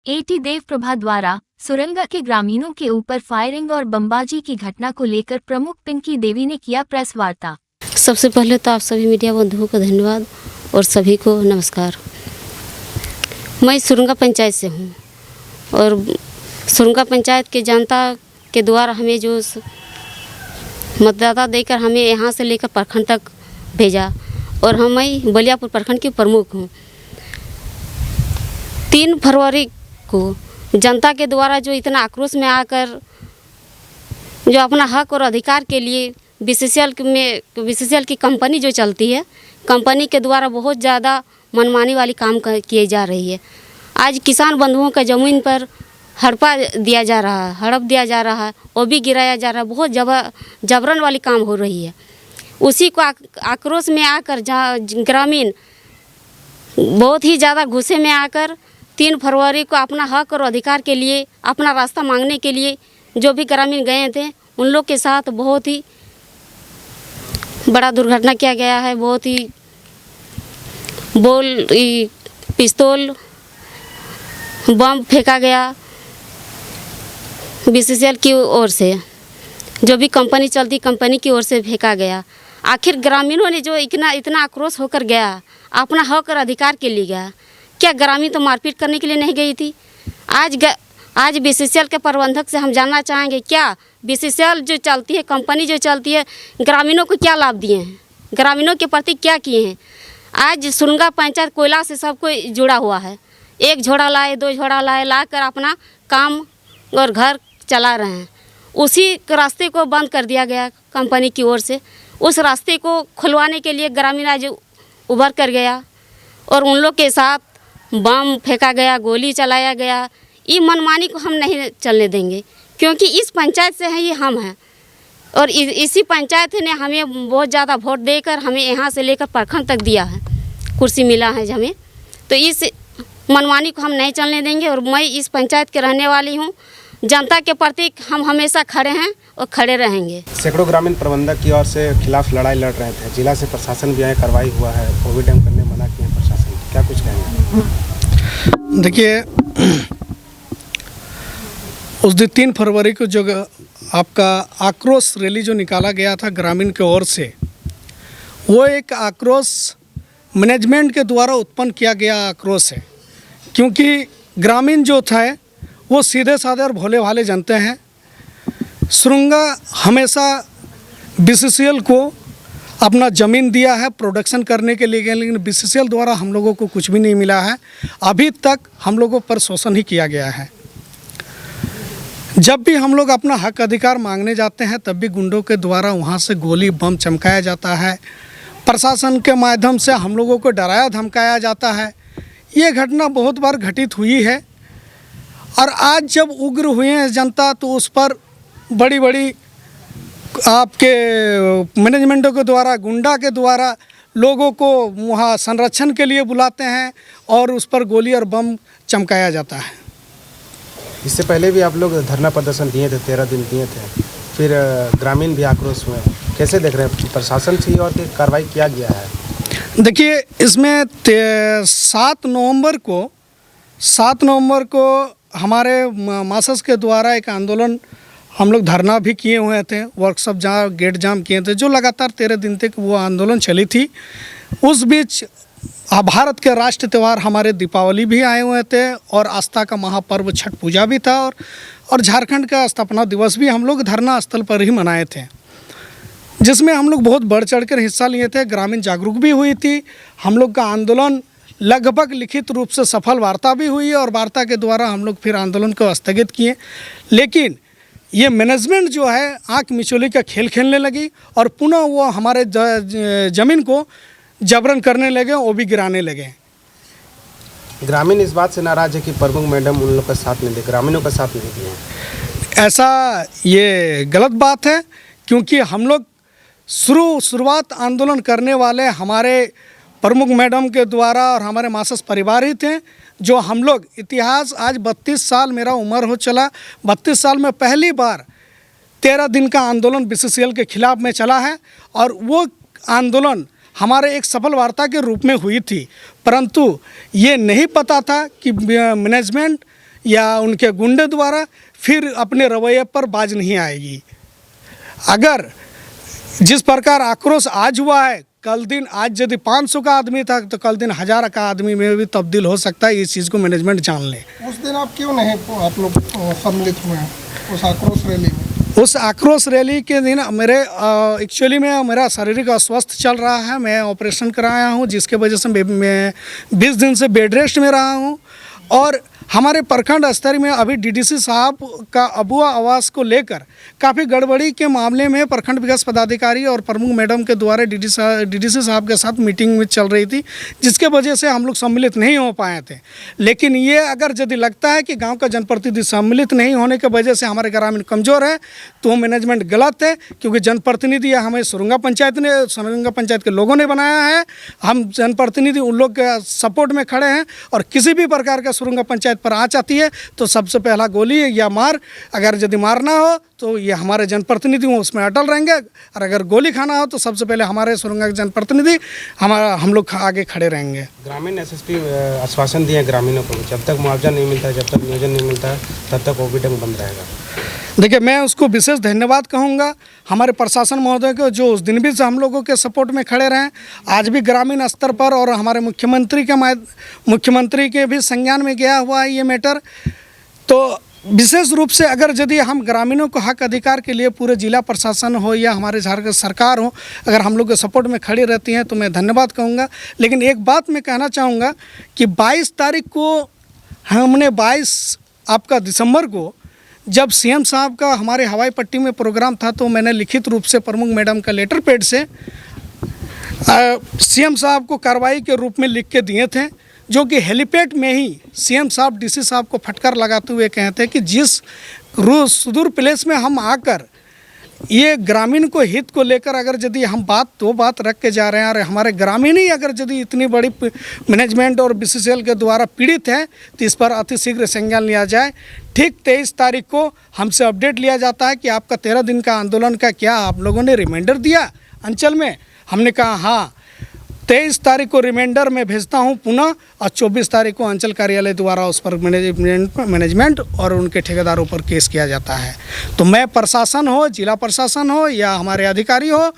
Eighty देव प्रभा द्वारा सुरंगा के ग्रामीणों के ऊपर फायरिंग और बमबाजी की घटना को लेकर प्रमुख पिंकी देवी ने किया प्रेस वार्ता। सबसे पहले तो आप सभी मीडिया बंधुओं को धन्यवाद और सभी को नमस्कार। मैं सुरंगा पंचायत से हूँ और सुरंगा पंचायत के जनता के द्वारा हमें जो मतदाता देकर हमें यहाँ से लेकर प्रखंड तक भेजा और मैं बलियापुर प्रखंड की प्रमुख हूँ। 3 फरवरी को जनता के द्वारा जो इतना आक्रोश में आकर जो अपना हक और अधिकार के लिए बीसीसीएल की कंपनी जो चलती है, कंपनी के द्वारा बहुत ज़्यादा मनमानी वाली काम किए जा रही है। आज किसान बंधुओं का ज़मीन पर हड़प दिया जा रहा है, वो भी गिराया जा रहा है, बहुत जबरन वाली काम हो रही है। उसी को आक्रोश में आकर ग्रामीण बहुत ही ज़्यादा गुस्से में आकर 3 फरवरी को अपना हक और अधिकार के लिए अपना रास्ता मांगने के लिए जो भी ग्रामीण गए थे, उन लोग के साथ बहुत ही बड़ा दुर्घटना किया गया है। बहुत ही पिस्तौल बम फेंका गया बीसीसीएल की ओर से, जो भी कंपनी चलती कंपनी की ओर से फेंका गया। आखिर ग्रामीणों ने जो इतना आक्रोश होकर गया, अपना हक और अधिकार के लिए गया। क्या ग्रामीण तो मारपीट करने के लिए नहीं गई थी? आज बीसीसीएल के प्रबंधक से हम जानना चाहेंगे, क्या बीसीसीएल जो चलती है, कंपनी जो चलती है, ग्रामीणों को क्या लाभ दिए हैं, ग्रामीणों के प्रति क्या किए हैं? आज सुरंगा पंचायत कोयला से सब कोई जुड़ा हुआ है। 1 झोड़ा लाए, 2 झोड़ा लाए, लाकर अपना काम और घर चला रहे हैं। उसी रास्ते को बंद कर दिया गया कंपनी की ओर से। उस रास्ते को खुलवाने के लिए ग्रामीण आज उभर कर गया और उन लोग के साथ बम फेंका गया, गोली चलाया गया। ये मनमानी को हम नहीं चलने देंगे, क्योंकि इस पंचायत से हैं, ये हम हैं और इसी पंचायत ने हमें बहुत ज़्यादा वोट देकर हमें यहाँ से लेकर प्रखंड तक दिया है, कुर्सी मिला है हमें। तो इस मनमानी को हम नहीं चलने देंगे और मैं इस पंचायत के रहने वाली हूँ। जनता के प्रति हम हमेशा खड़े हैं और खड़े रहेंगे। सैकड़ों ग्रामीण प्रबंधक की ओर से खिलाफ लड़ाई लड़ रहे थे, जिला से प्रशासन भी आए, कार्रवाई हुआ है, कोविड टाइम करने मना किया प्रशासन, क्या कुछ कहेंगे? देखिए, उस दिन 3 फरवरी को जो आपका आक्रोश रैली जो निकाला गया था ग्रामीण की ओर से, वो एक आक्रोश मैनेजमेंट के द्वारा उत्पन्न किया गया आक्रोश है। क्योंकि ग्रामीण जो था वो सीधे साधे और भोले भाले जनते हैं। सुरंगा हमेशा बीसीसीएल को अपना ज़मीन दिया है प्रोडक्शन करने के लिए, लेकिन बीसीसीएल द्वारा हम लोगों को कुछ भी नहीं मिला है। अभी तक हम लोगों पर शोषण ही किया गया है। जब भी हम लोग अपना हक अधिकार मांगने जाते हैं, तब भी गुंडों के द्वारा वहाँ से गोली बम चमकाया जाता है। प्रशासन के माध्यम से हम लोगों को डराया धमकाया जाता है। ये घटना बहुत बार घटित हुई है और आज जब उग्र हुए हैं जनता, तो उस पर बड़ी बड़ी आपके मैनेजमेंटों के द्वारा, गुंडा के द्वारा लोगों को वहाँ संरक्षण के लिए बुलाते हैं और उस पर गोली और बम चमकाया जाता है। इससे पहले भी आप लोग धरना प्रदर्शन दिए थे, 13 दिन दिए थे, फिर ग्रामीण भी आक्रोश हुए। कैसे देख रहे हैं, प्रशासन से और कार्रवाई किया गया है? देखिए, इसमें 7 नवंबर को हमारे मासस के द्वारा एक आंदोलन हम लोग धरना भी किए हुए थे, वर्कशॉप जहाँ गेट जाम किए थे, जो लगातार 13 दिन तक वो आंदोलन चली थी। उस बीच भारत के राष्ट्र त्यौहार हमारे दीपावली भी आए हुए थे और आस्था का महापर्व छठ पूजा भी था और झारखंड का स्थापना दिवस भी हम लोग धरना स्थल पर ही मनाए थे, जिसमें हम लोग बहुत बढ़ चढ़ कर हिस्सा लिए थे। ग्रामीण जागरूक भी हुई थी। हम लोग का आंदोलन लगभग लिखित रूप से सफल वार्ता भी हुई और वार्ता के द्वारा हम लोग फिर आंदोलन को स्थगित किए। लेकिन ये मैनेजमेंट जो है आँख मिचौली का खेल खेलने लगी और पुनः वो हमारे ज़मीन को जबरन करने लगे, वो भी गिराने लगे। ग्रामीण इस बात से नाराज है कि प्रमुख मैडम उन लोग का साथ नहीं दे, ग्रामीणों का साथ नहीं दिए। ऐसा ये गलत बात है, क्योंकि हम लोग शुरुआत आंदोलन करने वाले हमारे प्रमुख मैडम के द्वारा और हमारे मासस परिवार ही थे, जो हम लोग इतिहास आज 32 साल मेरा उम्र हो चला, 32 साल में पहली बार 13 दिन का आंदोलन बीसीसीएल के खिलाफ में चला है और वो आंदोलन हमारे एक सफल वार्ता के रूप में हुई थी। परंतु ये नहीं पता था कि मैनेजमेंट या उनके गुंडे द्वारा फिर अपने रवैये पर बाज नहीं आएगी। अगर जिस प्रकार आक्रोश आज हुआ है, कल दिन आज यदि 500 का आदमी था तो कल दिन 1000 का आदमी में भी तब्दील हो सकता है। इस चीज़ को मैनेजमेंट जान ले। उस दिन आप क्यों नहीं आप लोग सम्मिलित हुए हैं उस आक्रोश रैली में? उस आक्रोश रैली के दिन मेरे एक्चुअली में मेरा शारीरिक अस्वस्थ चल रहा है। मैं ऑपरेशन कराया हूँ, जिसके वजह से मैं 20 दिन से बेड रेस्ट में रहा हूँ। और हमारे प्रखंड स्तर में अभी डीडीसी साहब का अबुआ आवास को लेकर काफ़ी गड़बड़ी के मामले में प्रखंड विकास पदाधिकारी और प्रमुख मैडम के द्वारा डीडीसी साहब के साथ मीटिंग में चल रही थी, जिसके वजह से हम लोग सम्मिलित नहीं हो पाए थे। लेकिन ये अगर यदि लगता है कि गांव का जनप्रतिनिधि सम्मिलित नहीं होने की वजह से हमारे ग्रामीण कमज़ोर है तो मैनेजमेंट गलत है, क्योंकि जनप्रतिनिधि हमें सुरंगा पंचायत के लोगों ने बनाया है। हम जनप्रतिनिधि उन लोग के सपोर्ट में खड़े हैं और किसी भी प्रकार का सुरंगा पंचायत पर आँच आती है तो सबसे पहला गोली या मार, अगर यदि मारना हो तो ये हमारे जनप्रतिनिधि उसमें अटल रहेंगे, और अगर गोली खाना हो तो सबसे पहले हमारे सुरंगा के जनप्रतिनिधि हम लोग आगे खड़े रहेंगे। ग्रामीण एसएसपी आश्वासन दिए ग्रामीणों को, जब तक मुआवजा नहीं मिलता, जब तक नियोजन नहीं मिलता तब तक ओपीडी बंद रहेगा। देखिए, मैं उसको विशेष धन्यवाद कहूँगा हमारे प्रशासन महोदय को, जो उस दिन भी हम लोगों के सपोर्ट में खड़े रहे। आज भी ग्रामीण स्तर पर और हमारे मुख्यमंत्री के भी संज्ञान में गया हुआ है ये मैटर। तो विशेष रूप से अगर यदि हम ग्रामीणों को हक अधिकार के लिए पूरे जिला प्रशासन हो या हमारे झारखंड सरकार हो, अगर हम लोग के सपोर्ट में खड़ी रहती हैं तो मैं धन्यवाद कहूँगा। लेकिन एक बात मैं कहना चाहूँगा कि 22 तारीख को हमने 22 आपका दिसंबर को जब सीएम साहब का हमारे हवाई पट्टी में प्रोग्राम था तो मैंने लिखित रूप से प्रमुख मैडम का लेटर पैड से सीएम साहब को कार्रवाई के रूप में लिख के दिए थे, जो कि हेलीपैड में ही सीएम साहब डीसी साहब को फटकार लगाते हुए कहते हैं कि जिस सुदूर प्लेस में हम आकर ये ग्रामीण को हित को लेकर अगर यदि हम दो बात रख के जा रहे हैं और हमारे ग्रामीण ही अगर यदि इतनी बड़ी मैनेजमेंट और बीसीसीएल के द्वारा पीड़ित हैं तो इस पर अतिशीघ्र संज्ञान लिया जाए। ठीक 23 तारीख को हमसे अपडेट लिया जाता है कि आपका 13 दिन का आंदोलन का क्या आप लोगों ने रिमाइंडर दिया अंचल में। हमने कहा हाँ, 23 तारीख को रिमाइंडर में भेजता हूं पुनः और 24 तारीख को अंचल कार्यालय द्वारा उस पर मैनेजमेंट और उनके ठेकेदारों पर केस किया जाता है। तो मैं प्रशासन हो, जिला प्रशासन हो या हमारे अधिकारी हो,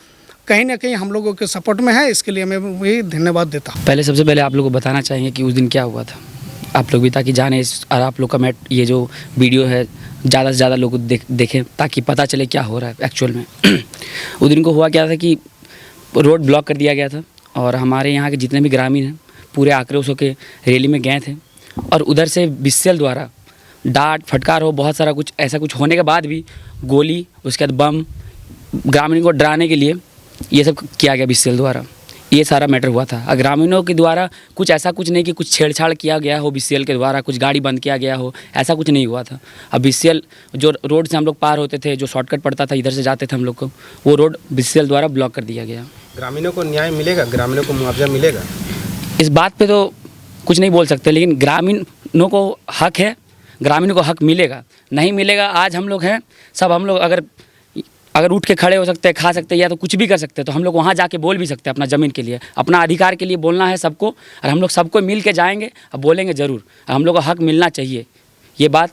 कहीं ना कहीं हम लोगों के सपोर्ट में है। इसके लिए मैं वही धन्यवाद देता हूँ। पहले सबसे पहले आप लोगों को बताना चाहेंगे कि उस दिन क्या हुआ था, आप लोग भी ताकि जाने, और आप लोग का ये जो वीडियो है ज़्यादा से ज़्यादा लोग देखें ताकि पता चले क्या हो रहा है एक्चुअल में। उस दिन को हुआ क्या था कि रोड ब्लॉक कर दिया गया था और हमारे यहाँ के जितने भी ग्रामीण हैं पूरे आक्रोश होकर रैली में गए थे। और उधर से बीसीसीएल द्वारा डांट फटकार हो, बहुत सारा कुछ ऐसा कुछ होने के बाद भी गोली, उसके बाद बम, ग्रामीणों को डराने के लिए ये सब किया गया बीसीसीएल द्वारा। ये सारा मैटर हुआ था। और ग्रामीणों के द्वारा कुछ ऐसा कुछ नहीं कि कुछ छेड़छाड़ किया गया हो बीसीसीएल के द्वारा, कुछ गाड़ी बंद किया गया हो, ऐसा कुछ नहीं हुआ था। अब बीसीसीएल जो रोड से हम लोग पार होते थे, जो शॉर्टकट पड़ता था, इधर से जाते थे हम लोग को, वो रोड बीसीसीएल द्वारा ब्लॉक कर दिया गया। ग्रामीणों को न्याय मिलेगा, ग्रामीणों को मुआवजा मिलेगा? इस बात पे तो कुछ नहीं बोल सकते, लेकिन ग्रामीणों को हक है, ग्रामीणों को हक मिलेगा। नहीं मिलेगा, आज हम लोग हैं सब, हम लोग अगर उठ के खड़े हो सकते हैं, खा सकते हैं या तो कुछ भी कर सकते हैं, तो हम लोग वहाँ जाके बोल भी सकते हैं अपना ज़मीन के लिए, अपना अधिकार के लिए बोलना है सबको। और हम लोग सबको मिल के जाएंगे और बोलेंगे ज़रूर। हम लोग को हक मिलना चाहिए। ये बात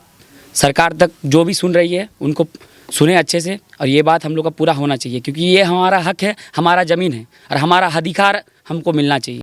सरकार तक जो भी सुन रही है उनको सुने अच्छे से, और ये बात हम लोग का पूरा होना चाहिए, क्योंकि ये हमारा हक है, हमारा ज़मीन है और हमारा अधिकार हमको मिलना चाहिए।